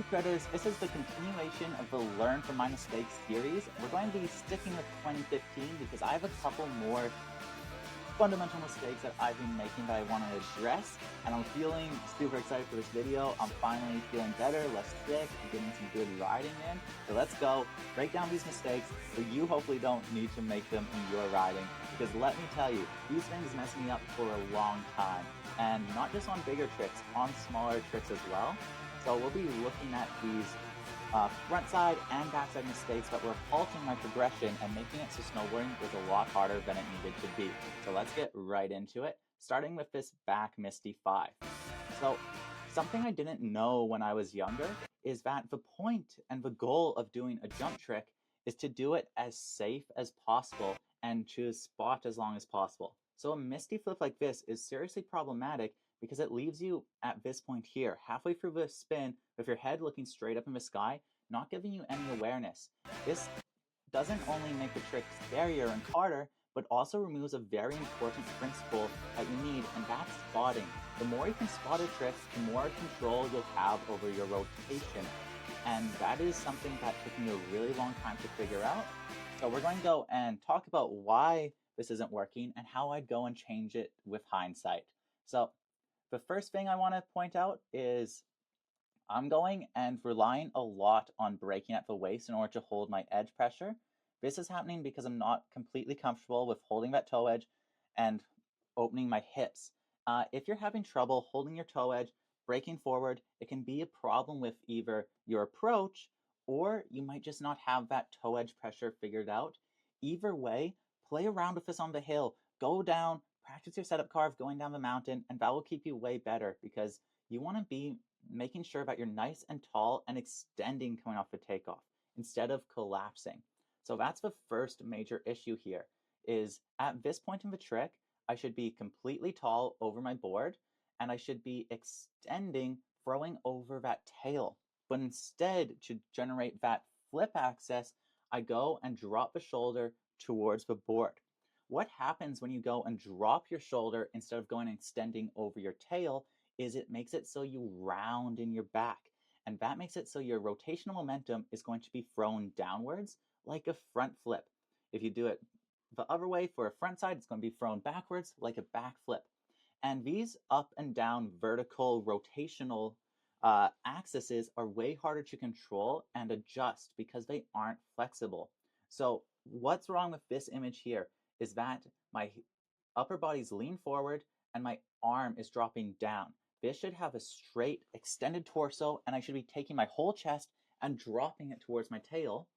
Critters, this is the continuation of the Learn from My Mistakes series. We're going to be sticking with 2015 because I have a couple more fundamental mistakes that I've been making that I want to address, and I'm feeling super excited for this video. I'm finally feeling better, less sick, and getting some good riding in. So let's go break down these mistakes so you hopefully don't need to make them in your riding, because let me tell you, these things mess me up for a long time, and not just on bigger tricks, on smaller tricks as well. So we'll be looking at these frontside and backside mistakes that were halting my progression and making it so snowboarding was a lot harder than it needed to be. So let's get right into it, starting with this back Misty 5. So something I didn't know when I was younger is that the point and the goal of doing a jump trick is to do it as safe as possible and choose spot as long as possible. So a Misty flip like this is seriously problematic because it leaves you at this point here, halfway through the spin, with your head looking straight up in the sky, not giving you any awareness. This doesn't only make the trick scarier and harder, but also removes a very important principle that you need, and that's spotting. The more you can spot a trick, the more control you'll have over your rotation. And that is something that took me a really long time to figure out. So we're going to go and talk about why this isn't working and how I'd go and change it with hindsight. So the first thing I want to point out is I'm going and relying a lot on braking at the waist in order to hold my edge pressure. This is happening because I'm not completely comfortable with holding that toe edge and opening my hips. If you're having trouble holding your toe edge, braking forward, it can be a problem with either your approach or you might just not have that toe edge pressure figured out. Either way, play around with this on the hill. Go down, practice your setup carve going down the mountain, and that will keep you way better because you want to be making sure that you're nice and tall and extending coming off the takeoff instead of collapsing. So that's the first major issue here, is at this point in the trick, I should be completely tall over my board and I should be extending, throwing over that tail. But instead, to generate that flip access, I go and drop the shoulder towards the board. What happens when you go and drop your shoulder instead of going and extending over your tail is it makes it so you round in your back. And that makes it so your rotational momentum is going to be thrown downwards like a front flip. If you do it the other way for a front side, it's going to be thrown backwards like a back flip. And these up and down vertical rotational axes are way harder to control and adjust because they aren't flexible. So what's wrong with this image here is that my upper body's lean forward and my arm is dropping down. This should have a straight extended torso and I should be taking my whole chest and dropping it towards my tail.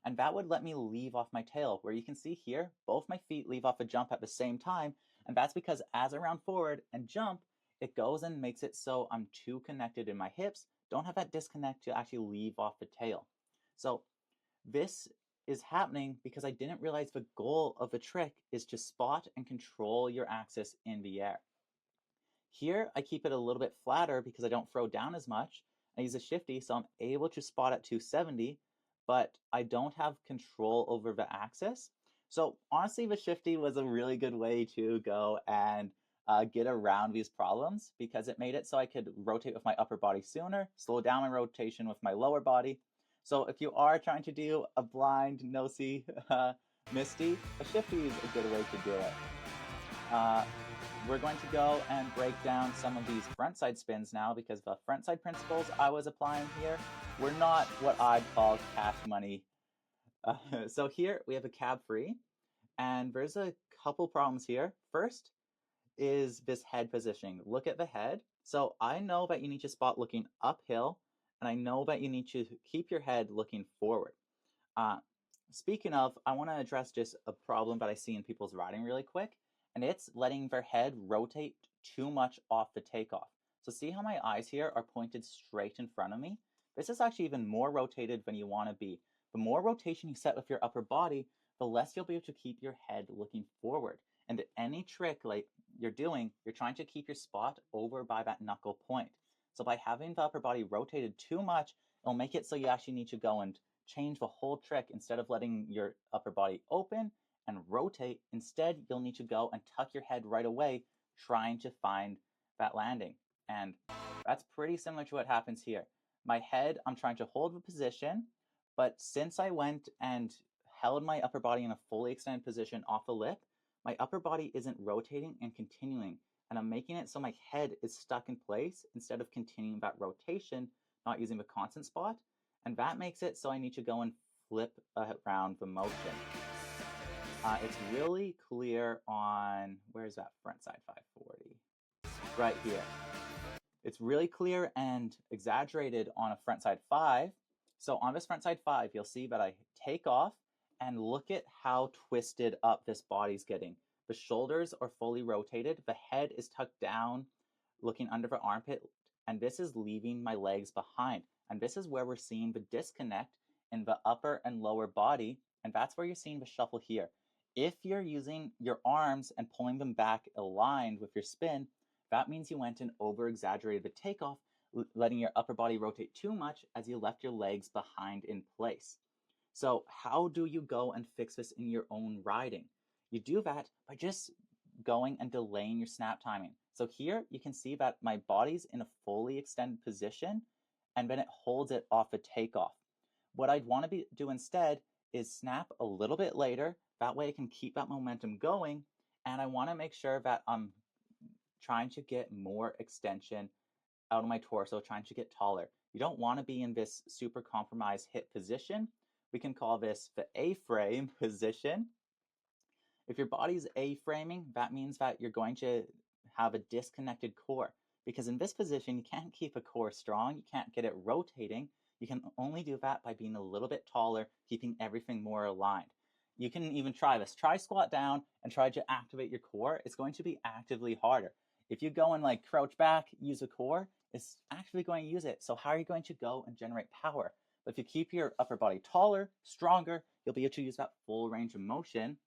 And that would let me leave off my tail, where you can see here, both my feet leave off a jump at the same time. And that's because as I round forward and jump, it goes and makes it so I'm too connected in my hips, don't have that disconnect to actually leave off the tail. So this is happening because I didn't realize the goal of the trick is to spot and control your axis in the air. Here, I keep it a little bit flatter because I don't throw down as much. I use a shifty, so I'm able to spot at 270, but I don't have control over the axis. So honestly, the shifty was a really good way to go and get around these problems because it made it so I could rotate with my upper body sooner, slow down my rotation with my lower body. So if you are trying to do a blind, no-see Misty, a shifty is a good way to do it. We're going to go and break down some of these frontside spins now because the frontside principles I was applying here were not what I'd call cash money. So here we have a cab free, and there's a couple problems here. First is this head positioning. Look at the head. So I know that you need to spot looking uphill, and I know that you need to keep your head looking forward. Speaking of, I want to address just a problem that I see in people's riding really quick, and it's letting their head rotate too much off the takeoff. So see how my eyes here are pointed straight in front of me? This is actually even more rotated than you want to be. The more rotation you set with your upper body, the less you'll be able to keep your head looking forward. And any trick like you're doing, you're trying to keep your spot over by that knuckle point. So by having the upper body rotated too much, it'll make it so you actually need to go and change the whole trick. Instead of letting your upper body open and rotate, instead you'll need to go and tuck your head right away, trying to find that landing. And that's pretty similar to what happens here. My head, I'm trying to hold the position, but since I went and held my upper body in a fully extended position off the lip, my upper body isn't rotating and continuing, and I'm making it so my head is stuck in place instead of continuing that rotation, not using the constant spot, and that makes it so I need to go and flip around the motion. It's really clear on, where's that frontside 540? Right here. It's really clear and exaggerated on a frontside 5. So on this frontside 5, you'll see that I take off and look at how twisted up this body's getting. The shoulders are fully rotated, the head is tucked down, looking under the armpit, and this is leaving my legs behind. And this is where we're seeing the disconnect in the upper and lower body, and that's where you're seeing the shuffle here. If you're using your arms and pulling them back aligned with your spin, that means you went and over-exaggerated the takeoff, letting your upper body rotate too much as you left your legs behind in place. So how do you go and fix this in your own riding? You do that by just going and delaying your snap timing. So here you can see that my body's in a fully extended position and then it holds it off a takeoff. What I'd want to do instead is snap a little bit later. That way I can keep that momentum going, and I want to make sure that I'm trying to get more extension out of my torso, trying to get taller. You don't want to be in this super compromised hip position. We can call this the A-frame position. If your body's A-framing, that means that you're going to have a disconnected core, because in this position, you can't keep a core strong. You can't get it rotating. You can only do that by being a little bit taller, keeping everything more aligned. You can even try this. Try squat down and try to activate your core. It's going to be actively harder. If you go and like crouch back, use a core, it's actually going to use it. So how are you going to go and generate power? But if you keep your upper body taller, stronger, you'll be able to use that full range of motion.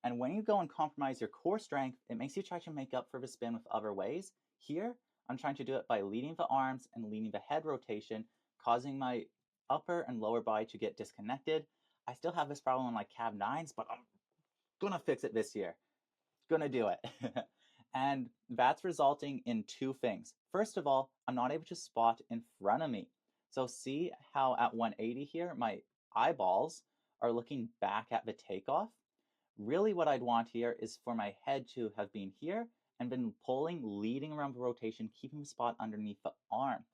And when you go and compromise your core strength, it makes you try to make up for the spin with other ways. Here, I'm trying to do it by leading the arms and leading the head rotation, causing my upper and lower body to get disconnected. I still have this problem on like cab 9s, but I'm gonna fix it this year. Gonna do it. And that's resulting in two things. First of all, I'm not able to spot in front of me. So see how at 180 here, my eyeballs are looking back at the takeoff? Really what I'd want here is for my head to have been here and been pulling, leading around the rotation, keeping the spot underneath the arm.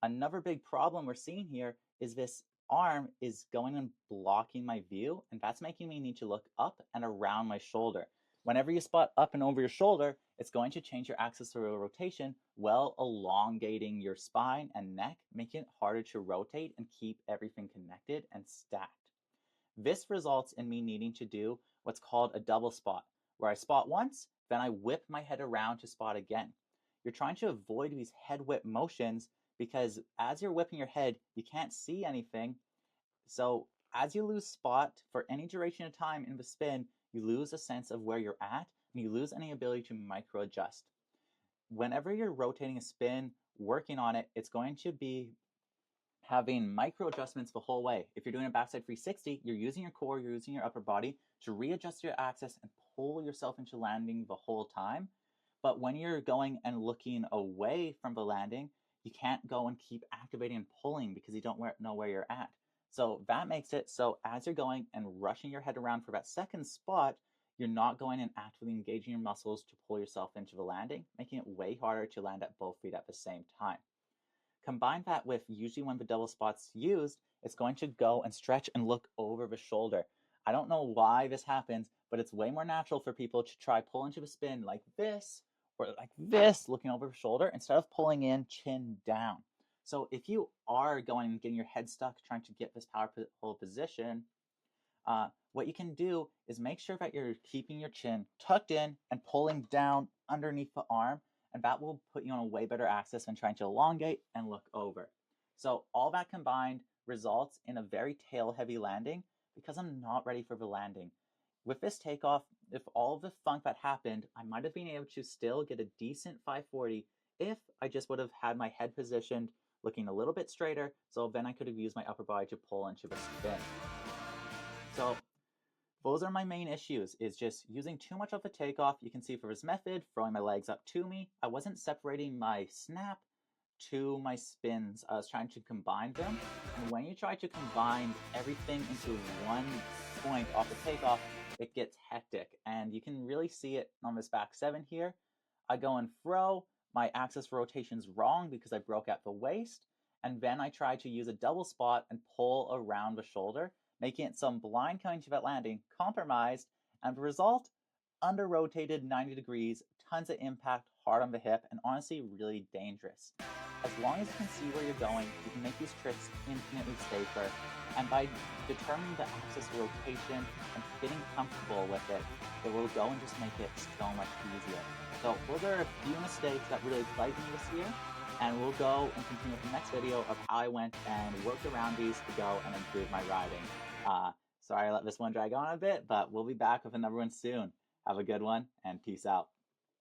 Another big problem we're seeing here is this arm is going and blocking my view, and that's making me need to look up and around my shoulder. Whenever you spot up and over your shoulder, it's going to change your axis of rotation while elongating your spine and neck, making it harder to rotate and keep everything connected and stacked. This results in me needing to do what's called a double spot, where I spot once, then I whip my head around to spot again. You're trying to avoid these head whip motions because as you're whipping your head, you can't see anything. So as you lose spot for any duration of time in the spin, you lose a sense of where you're at and you lose any ability to micro adjust. Whenever you're rotating a spin, working on it, it's going to be having micro adjustments the whole way. If you're doing a backside 360, you're using your core, you're using your upper body to readjust your axis and pull yourself into landing the whole time. But when you're going and looking away from the landing, you can't go and keep activating and pulling because you don't know where you're at. So that makes it so as you're going and rushing your head around for that second spot, you're not going and actively engaging your muscles to pull yourself into the landing, making it way harder to land at both feet at the same time. Combine that with usually when the double spot's used, it's going to go and stretch and look over the shoulder. I don't know why this happens, but it's way more natural for people to try pull into the spin like this or like this, looking over the shoulder, instead of pulling in chin down. So if you are going and getting your head stuck trying to get this powerful position, what you can do is make sure that you're keeping your chin tucked in and pulling down underneath the arm, and that will put you on a way better axis when trying to elongate and look over. So all that combined results in a very tail-heavy landing because I'm not ready for the landing. With this takeoff, if all of the funk that happened, I might have been able to still get a decent 540 if I just would have had my head positioned looking a little bit straighter, so then I could have used my upper body to pull into the spin. So those are my main issues, is just using too much of a takeoff. You can see for this method, throwing my legs up to me, I wasn't separating my snap to my spins. I was trying to combine them, and when you try to combine everything into one point off the takeoff, it gets hectic, and you can really see it on this back 7 here. I go and throw, my axis rotation's wrong because I broke at the waist, and then I try to use a double spot and pull around the shoulder, making it some blind coming to that landing, compromised, and the result, under rotated 90 degrees, tons of impact, hard on the hip, and honestly really dangerous. As long as you can see where you're going, you can make these tricks infinitely safer, and by determining the axis rotation and getting comfortable with it, it will go and just make it so much easier. So those are a few mistakes that really plagued me this year, and we'll go and continue with the next video of how I went and worked around these to go and improve my riding. Sorry I let this one drag on a bit, but we'll be back with another one soon. Have a good one, and peace out.